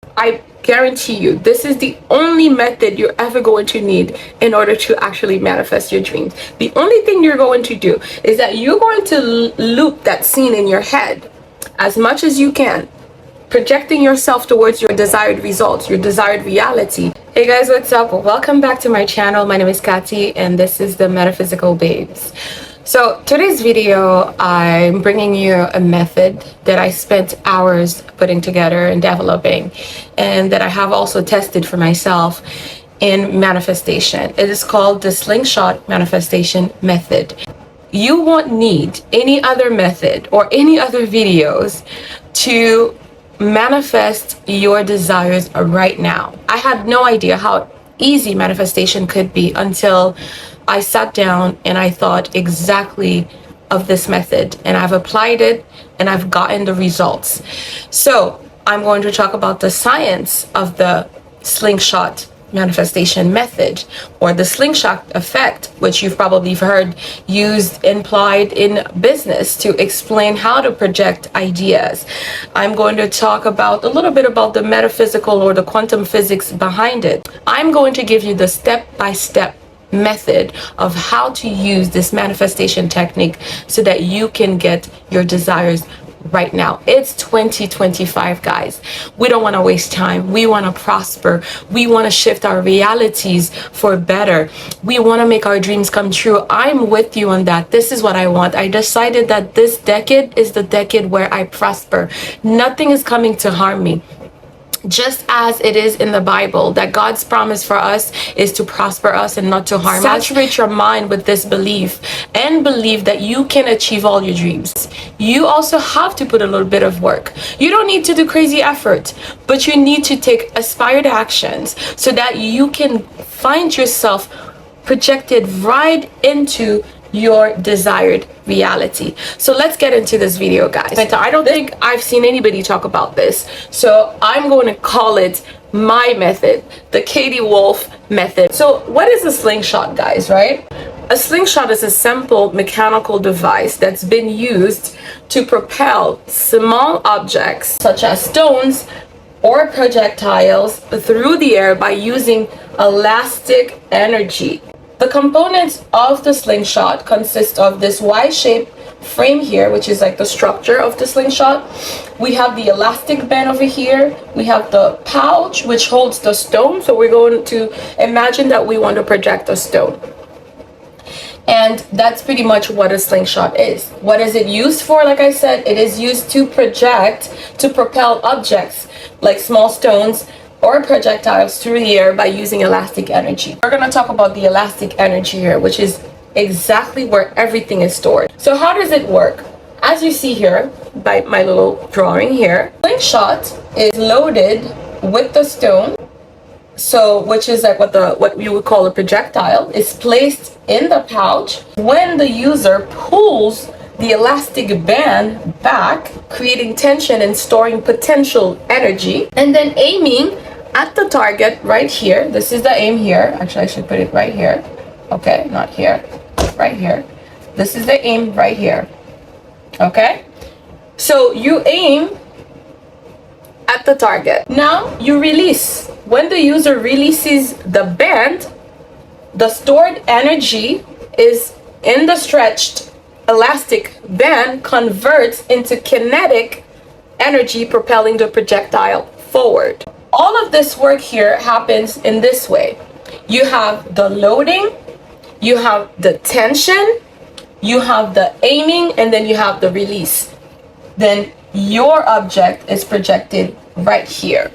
I guarantee you, this is the only method you're ever going to need in order to actually manifest your dreams. The only thing you're going to do is that you're going to loop that scene in your head as much as you can, projecting yourself towards your desired results, your desired reality. Hey guys, what's up? Welcome back to my channel. My name is Kati and this is the Metaphysical Babes. So today's video, I'm bringing you a method that I spent hours putting together and developing, and that I have also tested for myself in manifestation. It is called the Slingshot Manifestation Method. You won't need any other method or any other videos to manifest your desires right now. I had no idea how easy manifestation could be until I sat down and I thought exactly of this method, and I've applied it and I've gotten the results. So I'm going to talk about the science of the slingshot manifestation method, or the slingshot effect, which you've probably heard used, implied in business to explain how to project ideas. I'm going to talk about a little bit about the metaphysical or the quantum physics behind it. I'm going to give you the step-by-step method of how to use this manifestation technique so that you can get your desires right now. It's 2025, guys. We don't want to waste time. We want to prosper. We want to shift our realities for better. We want to make our dreams come true. I'm with you on that. This is what I want. I decided that this decade is the decade where I prosper. Nothing is coming to harm me. Just as it is in the Bible that God's promise for us is to prosper us and not to harm us. Saturate your mind with this belief and believe that you can achieve all your dreams. You also have to put a little bit of work. You don't need to do crazy effort, but you need to take aspired actions so that you can find yourself projected right into your desired reality. So let's get into this video, guys. I don't think I've seen anybody talk about this, so I'm going to call it my method, the Katie Wolf method. So what is a slingshot, guys, right? A slingshot is a simple mechanical device that's been used to propel small objects such as stones or projectiles through the air by using elastic energy. The components of the slingshot consist of this Y-shaped frame here, which is like the structure of the slingshot. We have the elastic band over here. We have the pouch, which holds the stone. So we're going to imagine that we want to project a stone. And that's pretty much what a slingshot is. What is it used for? Like I said, it is used to project, to propel objects like small stones or projectiles through the air by using elastic energy. We're going to talk about the elastic energy here, which is exactly where everything is stored. So how does it work? As you see here by my little drawing here, slingshot is loaded with the stone, so which is like what you would call a projectile, is placed in the pouch. When the user pulls the elastic band back, creating tension and storing potential energy, and then aiming at the target right here. This is the aim here. Actually, I should put it right here. Okay, not here, right here. This is the aim right here. Okay, so you aim at the target. Now you release. When the user releases the band, the stored energy is in the stretched elastic band converts into kinetic energy, propelling the projectile forward. All of this work here happens in this way. You have the loading, you have the tension, you have the aiming, and then you have the release. Then your object is projected right here.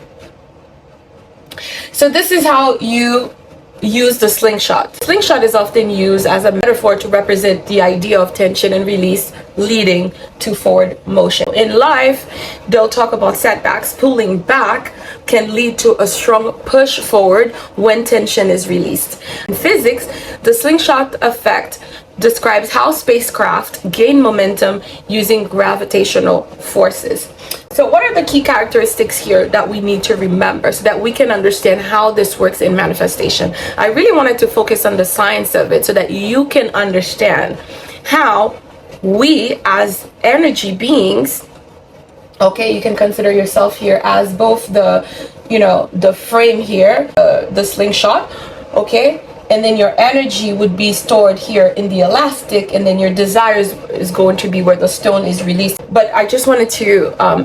So this is how you use the slingshot. Slingshot is often used as a metaphor to represent the idea of tension and release leading to forward motion. In life, they'll talk about setbacks. Pulling back can lead to a strong push forward when tension is released. In physics, the slingshot effect describes how spacecraft gain momentum using gravitational forces. So what are the key characteristics here that we need to remember so that we can understand how this works in manifestation? I really wanted to focus on the science of it so that you can understand how we as energy beings, okay, you can consider yourself here as both the you know, the frame here, the slingshot, okay? And then your energy would be stored here in the elastic, and then your desires is going to be where the stone is released. But I just wanted to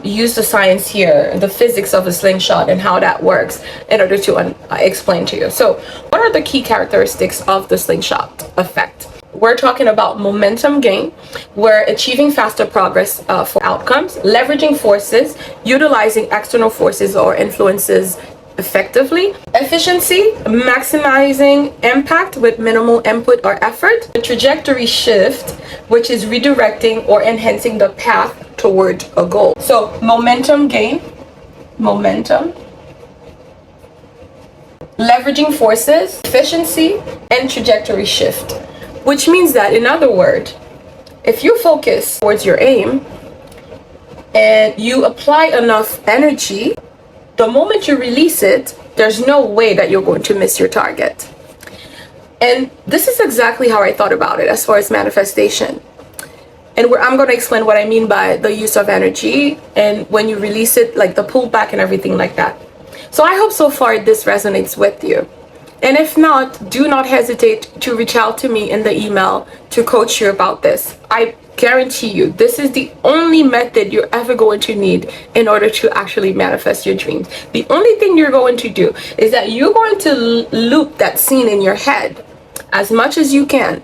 use the science here, the physics of a slingshot and how that works in order to explain to you. So what are the key characteristics of the slingshot effect? We're talking about momentum gain. We're achieving faster progress for outcomes, leveraging forces, utilizing external forces or influences effectively, efficiency, maximizing impact with minimal input or effort, a trajectory shift, which is redirecting or enhancing the path toward a goal. So momentum gain, momentum, leveraging forces, efficiency, and trajectory shift, which means that, in other words, if you focus towards your aim and you apply enough energy, the moment you release it, there's no way that you're going to miss your target. And this is exactly how I thought about it as far as manifestation. And I'm going to explain what I mean by the use of energy and when you release it, like the pullback and everything like that. So I hope so far this resonates with you. And if not, do not hesitate to reach out to me in the email to coach you about this. I guarantee you, this is the only method you're ever going to need in order to actually manifest your dreams. The only thing you're going to do is that you're going to loop that scene in your head as much as you can,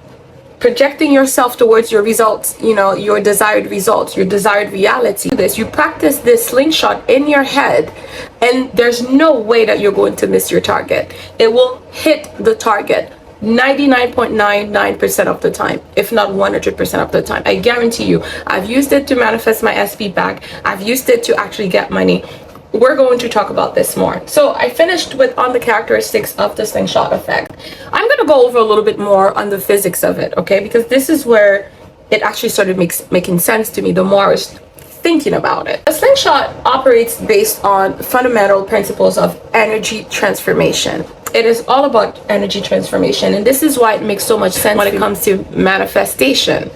projecting yourself towards your results, you know, your desired results, your desired reality. You practice this slingshot in your head, and there's no way that you're going to miss your target. It will hit the target 99.99% of the time, if not 100% of the time. I guarantee you, I've used it to manifest my SP back. I've used it to actually get money. We're going to talk about this more. So I finished with on the characteristics of the slingshot effect. I'm going to go over a little bit more on the physics of it, okay? Because this is where it actually started making sense to me the more I was thinking about it. A slingshot operates based on fundamental principles of energy transformation. It is all about energy transformation, and this is why it makes so much sense when it comes to manifestation,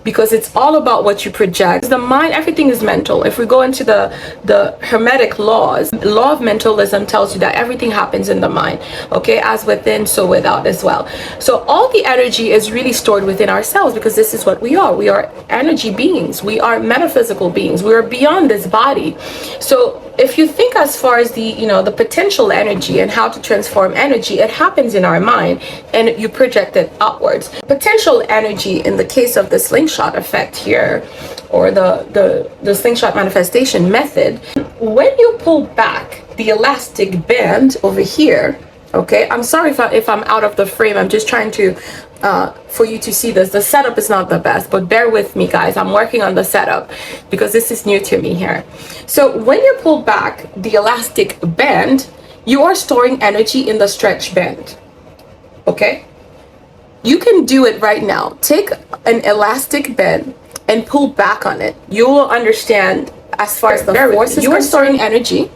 because it's all about what you project. The mind, everything is mental. If we go into the hermetic laws, law of mentalism tells you that everything happens in the mind, okay? As within, so without as well. So all the energy is really stored within ourselves, because this is what we are. We are energy beings. We are metaphysical beings. We are beyond this body. So if you think as far as the, you know, the potential energy and how to transform energy, it happens in our mind and you project it outwards. Potential energy, in the case of the slingshot effect here, or the slingshot manifestation method, when you pull back the elastic band over here, okay, I'm sorry if I'm out of the frame. I'm just trying to for you to see this. The setup is not the best, but bear with me, guys. I'm working on the setup because this is new to me here. So when you pull back the elastic band, you are storing energy in the stretch band, okay? You can do it right now. Take an elastic band and pull back on it. You will understand as far as the force is you are storing energy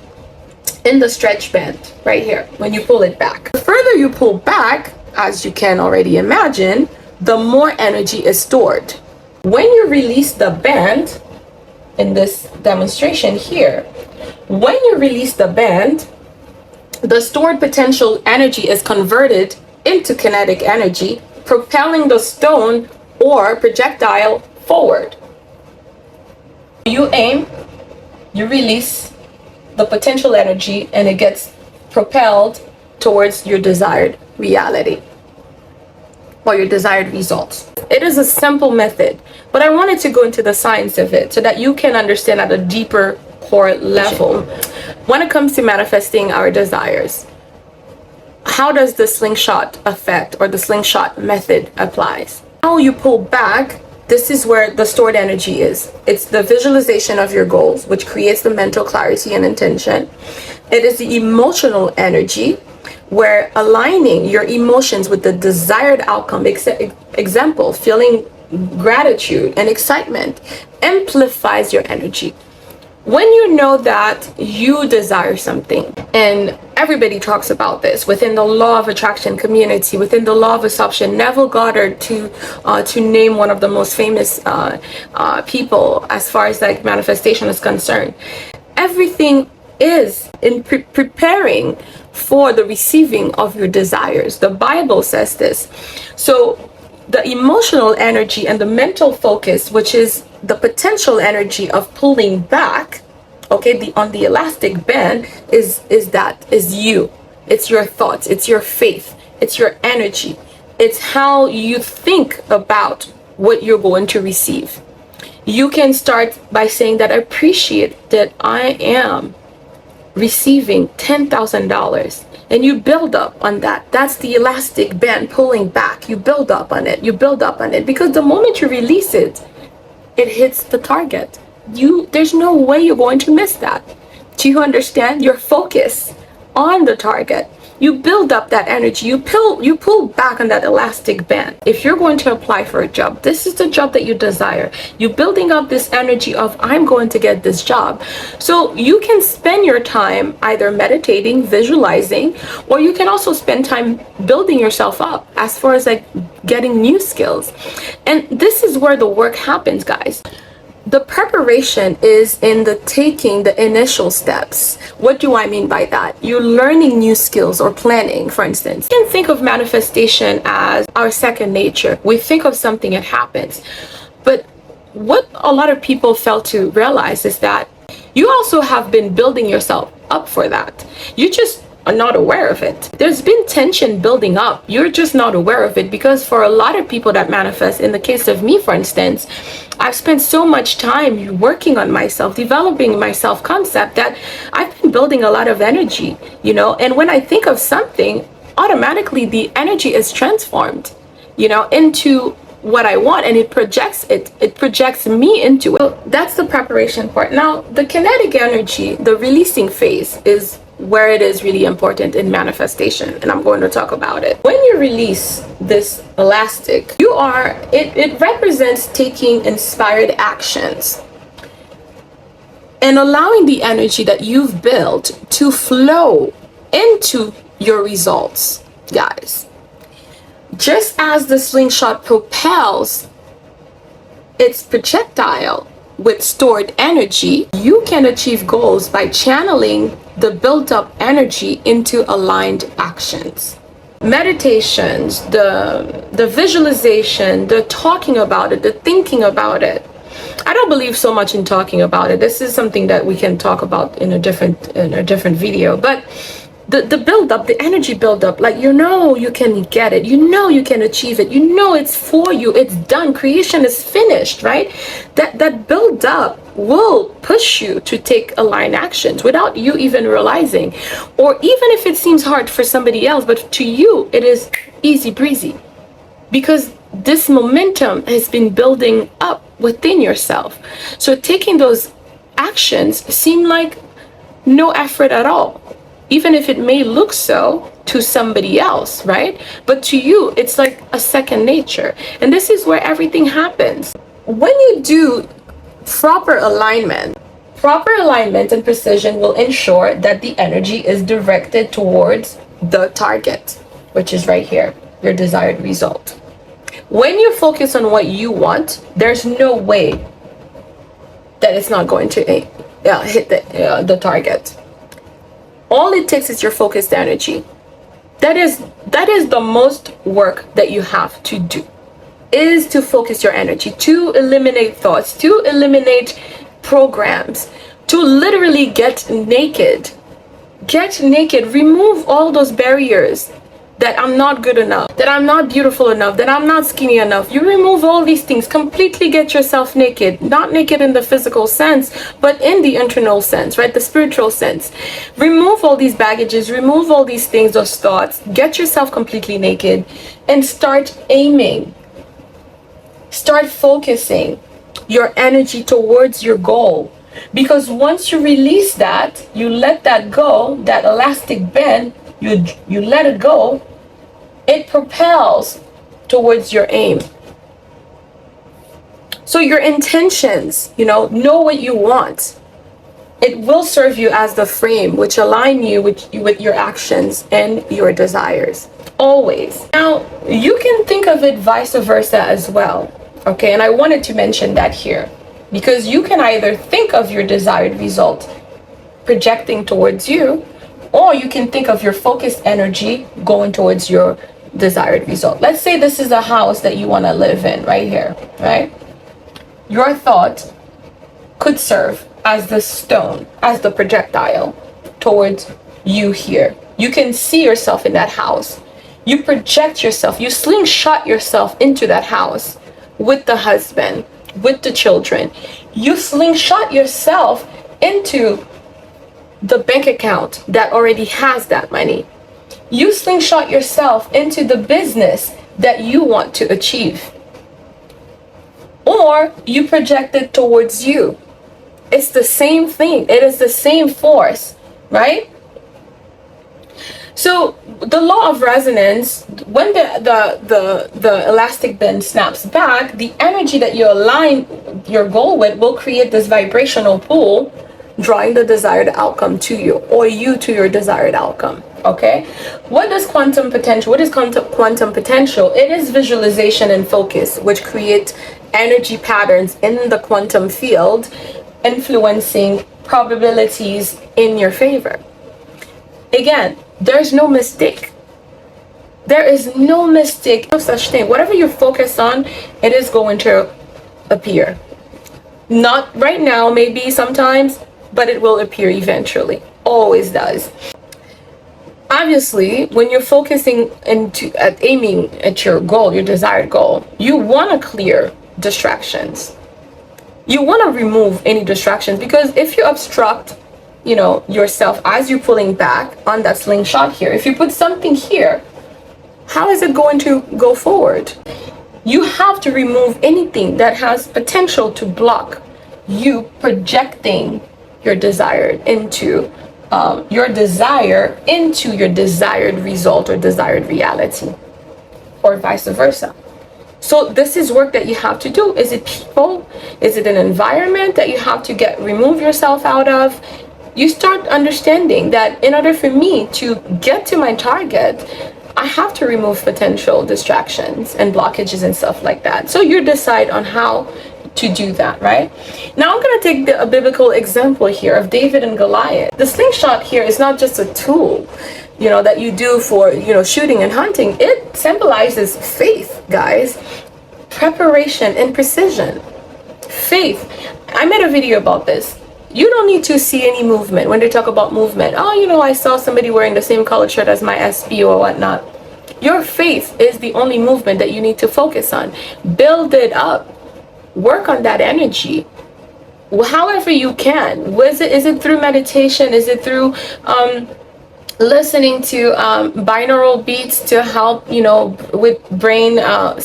in the stretch band right here when you pull it back. The further you pull back, as you can already imagine, the more energy is stored. When you release the band in this demonstration here, when you release the band, the stored potential energy is converted into kinetic energy, propelling the stone or projectile forward. You aim, you release the potential energy, and it gets propelled towards your desired reality or your desired results. It is a simple method, but I wanted to go into the science of it so that you can understand at a deeper core level when it comes to manifesting our desires. How does the slingshot effect or the slingshot method applies? How you pull back, this is where the stored energy is. It's the visualization of your goals, which creates the mental clarity and intention. It is the emotional energy, where aligning your emotions with the desired outcome, example, feeling gratitude and excitement, amplifies your energy. When you know that you desire something, and everybody talks about this within the law of attraction community, within the law of assumption, Neville Goddard, to name one of the most famous people as far as like manifestation is concerned, everything is in preparing for the receiving of your desires. The Bible says this. So the emotional energy and the mental focus, which is the potential energy of pulling back, okay, on the elastic band, is you. It's your thoughts, it's your faith, it's your energy. It's how you think about what you're going to receive. You can start by saying that I appreciate that I am receiving $10,000, and you build up on that. That's the elastic band pulling back. You build up on it. You build up on it, because the moment you release it, it hits the target. There's no way you're going to miss that. Do you understand? Your focus on the target. You build up that energy. You pull back on that elastic band. If you're going to apply for a job, this is the job that you desire. You're building up this energy of, I'm going to get this job. So you can spend your time either meditating, visualizing, or you can also spend time building yourself up as far as like getting new skills. And this is where the work happens, guys. The preparation is in the taking the initial steps. What do I mean by that? You're learning new skills or planning, for instance. You can think of manifestation as our second nature. We think of something, it happens. But what a lot of people fail to realize is that you also have been building yourself up for that. You just are not aware of it. There's been tension building up. You're just not aware of it, because for a lot of people that manifest, in the case of me, for instance, I've spent so much time working on myself, developing my self-concept, that I've been building a lot of energy, and when I think of something, automatically the energy is transformed, into what I want, and it projects me into it. So that's the preparation part. Now, the kinetic energy, the releasing phase, is where it is really important in manifestation, and I'm going to talk about it. When you release this elastic, it represents taking inspired actions and allowing the energy that you've built to flow into your results, guys. Just as the slingshot propels its projectile with stored energy, you can achieve goals by channeling the built-up energy into aligned actions. Meditations, the visualization, the talking about it, the thinking about it. I don't believe so much in talking about it. This is something that we can talk about in a different video. But the build-up, the energy build-up, like you can get it, you can achieve it, it's for you, it's done, creation is finished, right? That build-up will push you to take aligned actions without you even realizing, or even if it seems hard for somebody else, but to you it is easy breezy, because this momentum has been building up within yourself. So taking those actions seem like no effort at all, even if it may look so to somebody else, right? But to you, it's like a second nature. And this is where everything happens. When you do proper alignment and precision will ensure that the energy is directed towards the target, which is right here, your desired result. When you focus on what you want, there's no way that it's not going to hit the target. All it takes is your focused energy. That is the most work that you have to do, is to focus your energy, to eliminate thoughts, to eliminate programs, to literally get naked, remove all those barriers, that I'm not good enough, that I'm not beautiful enough, that I'm not skinny enough. You remove all these things, completely get yourself naked, not naked in the physical sense, but in the internal sense, right? The spiritual sense. Remove all these baggages, remove all these things, those thoughts, get yourself completely naked, and start aiming. Start focusing your energy towards your goal. Because once you release that, you let that go, that elastic band, you let it go, it propels towards your aim. So your intentions, know what you want. It will serve you as the frame which align you with your actions and your desires. Always. Now, you can think of it vice versa as well. Okay, and I wanted to mention that here, because you can either think of your desired result projecting towards you, or you can think of your focused energy going towards your desired result. Let's say this is a house that you want to live in right here, right? Your thought could serve as the stone, as the projectile towards you here. You can see yourself in that house. You project yourself, you slingshot yourself into that house with the husband, with the children. You slingshot yourself into the bank account that already has that money. You slingshot yourself into the business that you want to achieve. Or you project it towards you. It's the same thing. It is the same force, right? So the law of resonance, when the elastic band snaps back, the energy that you align your goal with will create this vibrational pull, drawing the desired outcome to you, or you to your desired outcome. Okay, what is quantum potential? What is quantum potential? It is visualization and focus, which create energy patterns in the quantum field, influencing probabilities in your favor. Again, there's no mistake. There is no mistake, no such thing. Whatever you focus on, it is going to appear. Not right now, maybe sometimes, but it will appear eventually. Always does. Obviously, when you're focusing aiming at your goal, your desired goal, you want to clear distractions. You want to remove any distractions, because if you obstruct, yourself as you're pulling back on that slingshot here, if you put something here, how is it going to go forward? You have to remove anything that has potential to block you projecting your desire into your desired result or desired reality, or vice versa. So this is work that you have to do. Is it people? Is it an environment that you have to remove yourself out of? You start understanding that in order for me to get to my target, I have to remove potential distractions and blockages and stuff like that. So you decide on how to do that, right? Now I'm going to take a biblical example here of David and Goliath. The slingshot here is not just a tool, that you do for, shooting and hunting. It symbolizes faith, guys. Preparation and precision. Faith. I made a video about this. You don't need to see any movement when they talk about movement. Oh, I saw somebody wearing the same colored shirt as my SP or whatnot. Your faith is the only movement that you need to focus on. Build it up. Work on that energy however you can. Is it through meditation? Is it through listening to binaural beats to help with brain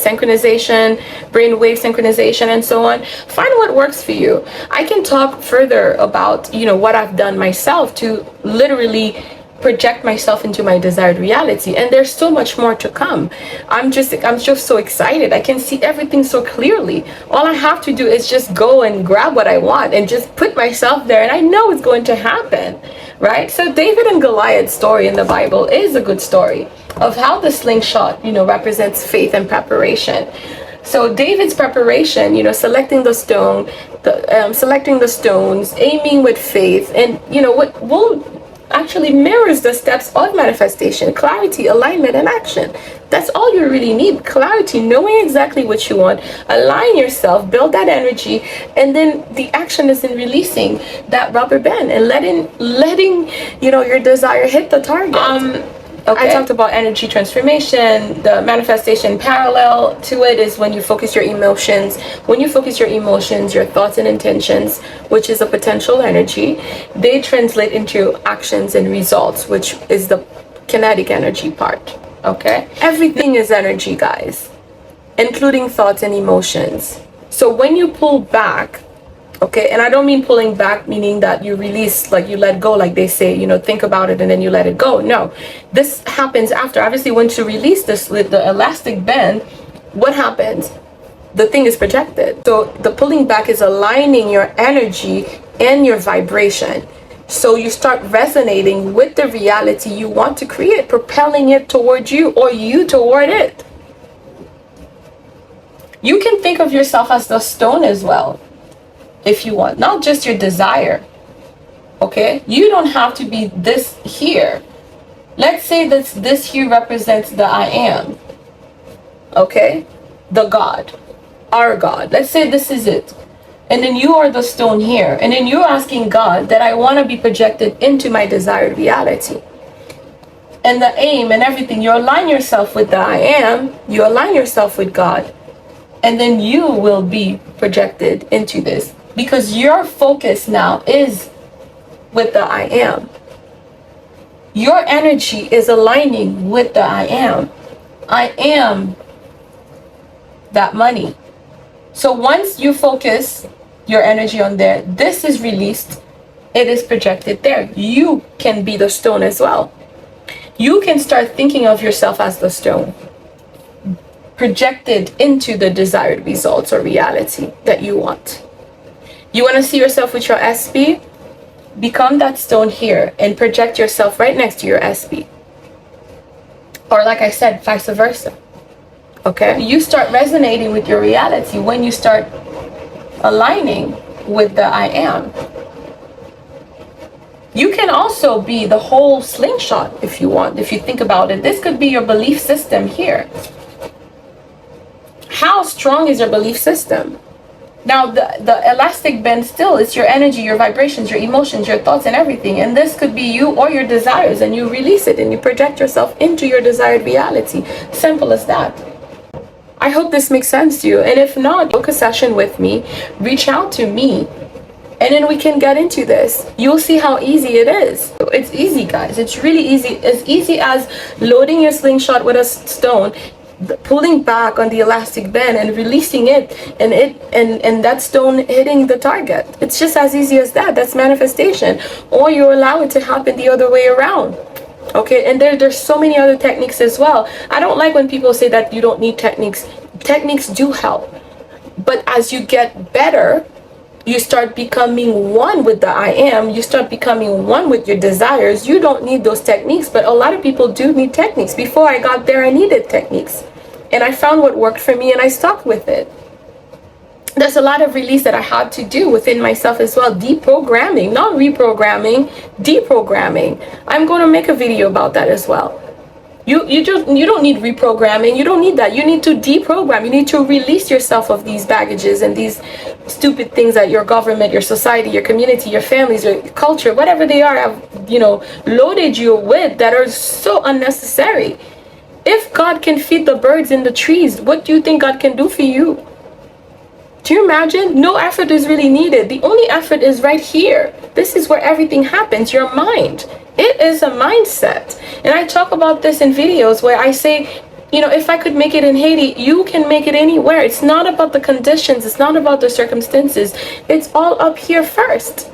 synchronization, brain wave synchronization, and so on? Find what works for you. I can talk further about what I've done myself to literally project myself into my desired reality, and there's so much more to come. I'm just so excited. I can see everything so clearly. All I have to do is just go and grab what I want and just put myself there, and I know it's going to happen, right? So David and Goliath's story in the Bible is a good story of how the slingshot represents faith and preparation. So David's preparation, selecting the stone, selecting the stones, aiming with faith, and what will actually mirrors the steps of manifestation: clarity, alignment, and action. That's all you really need. Clarity, knowing exactly what you want, align yourself, build that energy, and then the action is in releasing that rubber band and letting your desire hit the target. Okay. I talked about energy transformation. The manifestation parallel to it is when you focus your emotions. When you focus your emotions, your thoughts and intentions, which is a potential energy, they translate into actions and results, which is the kinetic energy part. Okay? Everything is energy, guys, including thoughts and emotions. So when you pull back, okay, and I don't mean pulling back meaning that you release, like you let go, like they say, think about it and then you let it go. No, this happens after. Obviously, once you release the elastic band, what happens? The thing is projected. So the pulling back is aligning your energy and your vibration. So you start resonating with the reality you want to create, propelling it towards you or you toward it. You can think of yourself as the stone as well, if you want, not just your desire. Okay, you don't have to be this here. Let's say this here represents the I am. Okay, the God, our God. Let's say this is it. And then you are the stone here. And then you're asking God that I want to be projected into my desired reality. And the aim and everything, you align yourself with the I am, you align yourself with God. And then you will be projected into this. Because your focus now is with the I am. Your energy is aligning with the I am. I am that money. So once you focus your energy on there, this is released, it is projected there. You can be the stone as well. You can start thinking of yourself as the stone, projected into the desired results or reality that you want. You want to see yourself with your SB? Become that stone here and project yourself right next to your SB. Or like I said, vice versa. Okay? You start resonating with your reality when you start aligning with the I am. You can also be the whole slingshot if you want, if you think about it. This could be your belief system here. How strong is your belief system? Now, the elastic band still is your energy, your vibrations, your emotions, your thoughts, and everything. And this could be you or your desires, and you release it and you project yourself into your desired reality. Simple as that. I hope this makes sense to you. And if not, book a session with me, reach out to me, and then we can get into this. You'll see how easy it is. It's easy, guys. It's really easy. As easy as loading your slingshot with a stone, pulling back on the elastic band and releasing it, and that stone hitting the target. It's just as easy as that. That's manifestation. Or you allow it to happen the other way around. Okay, and there's so many other techniques as well. I don't like when people say that you don't need techniques. Techniques do help. But as you get better, you start becoming one with the I am. You start becoming one with your desires. You don't need those techniques, but a lot of people do need techniques. Before I got there, I needed techniques. And I found what worked for me and I stuck with it. There's a lot of release that I had to do within myself as well. Deprogramming, not reprogramming, deprogramming. I'm going to make a video about that as well. You don't need reprogramming. You don't need that. You need to deprogram. You need to release yourself of these baggages and these stupid things that your government, your society, your community, your families, your culture, whatever they are, have, loaded you with that are so unnecessary. If God can feed the birds in the trees, what do you think God can do for you? Do you imagine? No effort is really needed. The only effort is right here. This is where everything happens, your mind. It is a mindset. And I talk about this in videos where I say, if I could make it in Haiti, you can make it anywhere. It's not about the conditions. It's not about the circumstances. It's all up here first.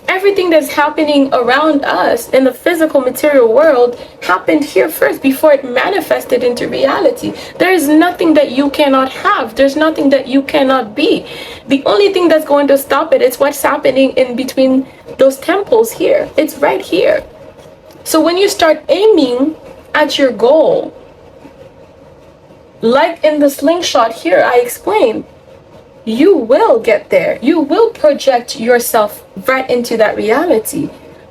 Everything that's happening around us in the physical material world happened here first before it manifested into reality. There is nothing that you cannot have. There's nothing that you cannot be. The only thing that's going to stop it is what's happening in between those temples here. It's right here. So when you start aiming at your goal, like in the slingshot here, I explained, you will get there. You will project yourself right into that reality.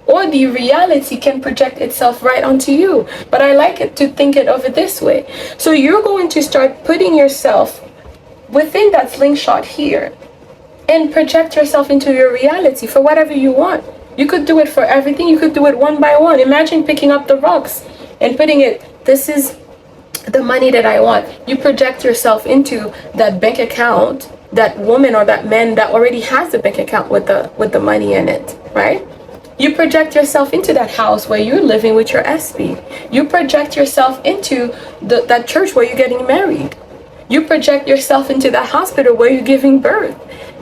Or the reality can project itself right onto you. But I like it to think it of it this way. So you're going to start putting yourself within that slingshot here and project yourself into your reality for whatever you want. You could do it for everything. You could do it one by one. Imagine picking up the rocks and putting it, this is the money that I want. You project yourself into that bank account, that woman or that man that already has the bank account with the money in it, right? You project yourself into that house where you're living with your SB. You project yourself into that church where you're getting married. You project yourself into that hospital where you're giving birth.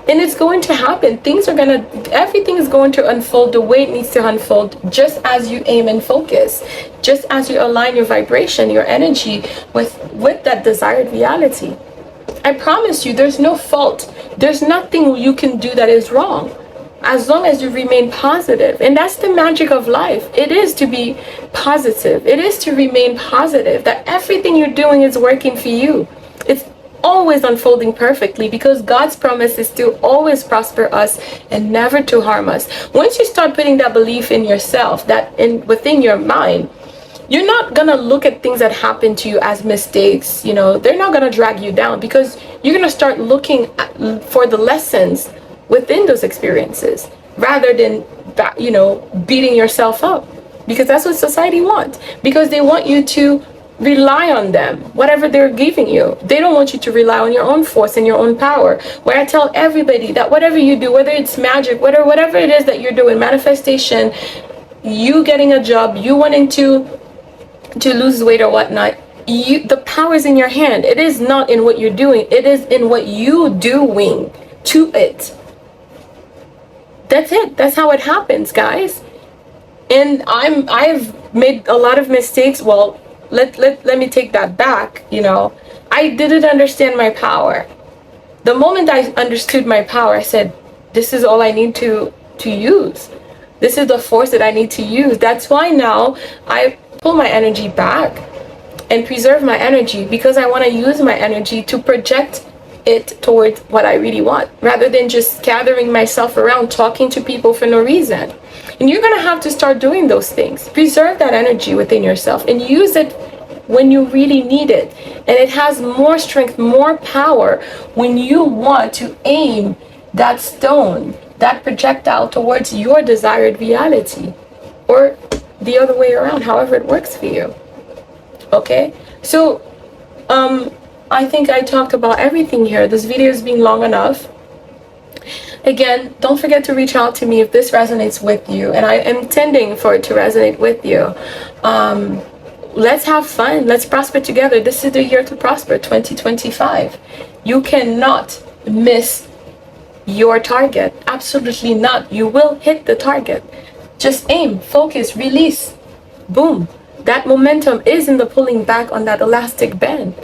And it's going to happen. Everything is going to unfold the way it needs to unfold, just as you aim and focus, just as you align your vibration, your energy with that desired reality. I promise you, there's no fault. There's nothing you can do that is wrong, as long as you remain positive. And that's the magic of life. It is to be positive. It is to remain positive, that everything you're doing is working for you. always unfolding perfectly, because God's promise is to always prosper us and never to harm us. Once you start putting that belief in yourself, that within your mind, you're not gonna look at things that happen to you as mistakes. They're not gonna drag you down, because you're gonna start looking for the lessons within those experiences, rather than beating yourself up, because that's what society wants. Because they want you to rely on them, whatever they're giving you. They don't want you to rely on your own force and your own power. Where I tell everybody that whatever you do, whether it's magic, whatever it is that you're doing, manifestation, you getting a job, you wanting to lose weight or whatnot, the power is in your hand. It is not in what you're doing, it is in what you doing to it. That's it. That's how it happens, guys. And I've made a lot of mistakes. Well, let me take that back. I didn't understand my power. The moment I understood my power, I said, this is all I need to use. This is the force that I need to use. That's why now I pull my energy back and preserve my energy, because I want to use my energy to project it towards what I really want, rather than just gathering myself around talking to people for no reason. And you're going to have to start doing those things. Preserve that energy within yourself and use it when you really need it. And it has more strength, more power when you want to aim that stone, that projectile towards your desired reality, or the other way around, however it works for you. Okay? So, I think I talked about everything here. This video is being long enough. Again, don't forget to reach out to me if this resonates with you, and I am intending for it to resonate with you. Let's have fun. Let's prosper together. This is the year to prosper, 2025. You cannot miss your target. Absolutely not. You will hit the target. Just aim, focus, release. Boom. That momentum is in the pulling back on that elastic band.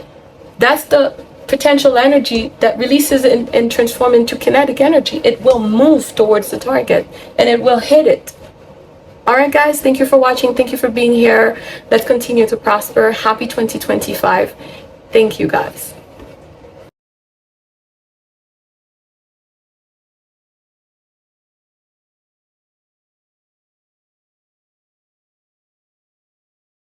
That's the potential energy that releases and transforms into kinetic energy. It will move towards the target and it will hit it. All right, guys, thank you for watching. Thank you for being here. Let's continue to prosper. Happy 2025. Thank you, guys.